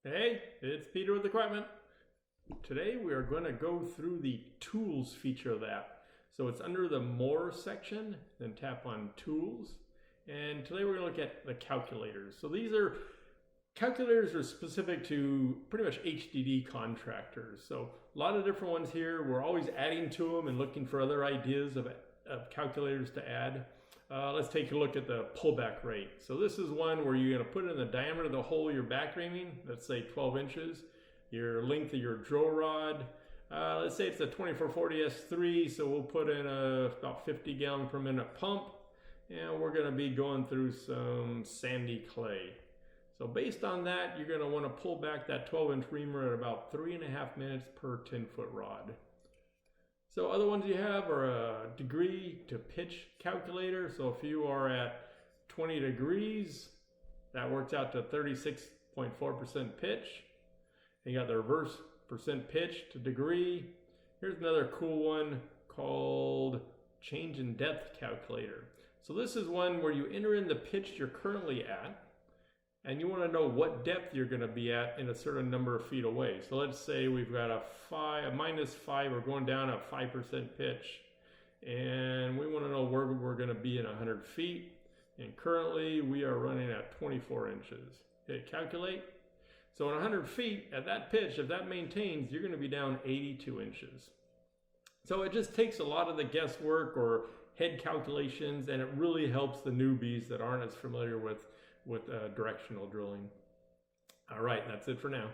Hey, it's Peter with Equappment. Today we are going to go through the Tools feature of that. So it's under the More section, then tap on Tools. And today we're going to look at the calculators. So calculators are specific to pretty much HDD contractors. So a lot of different ones here. We're always adding to them and looking for other ideas of calculators to add. Let's take a look at the pullback rate. So this is one where you're going to put in the diameter of the hole you're back reaming, let's say 12 inches, your length of your drill rod. Let's say it's a 2440 S3, so we'll put in about 50 gallon per minute pump, and we're going to be going through some sandy clay. So based on that, you're going to want to pull back that 12-inch reamer at about 3.5 minutes per 10-foot rod. So other ones you have are a degree to pitch calculator. So if you are at 20 degrees, that works out to 36.4% pitch. And you got the reverse percent pitch to degree. Here's another cool one called change in depth calculator. So this is one where you enter in the pitch you're currently at, and you want to know what depth you're going to be at in a certain number of feet away. So let's say we've got a -5, or going down a 5% pitch, and we want to know where we're going to be in 100 feet. And currently we are running at 24 inches. Hit calculate. So in 100 feet at that pitch, if that maintains, you're going to be down 82 inches. So it just takes a lot of the guesswork or head calculations, and it really helps the newbies that aren't as familiar with directional drilling. All right, that's it for now.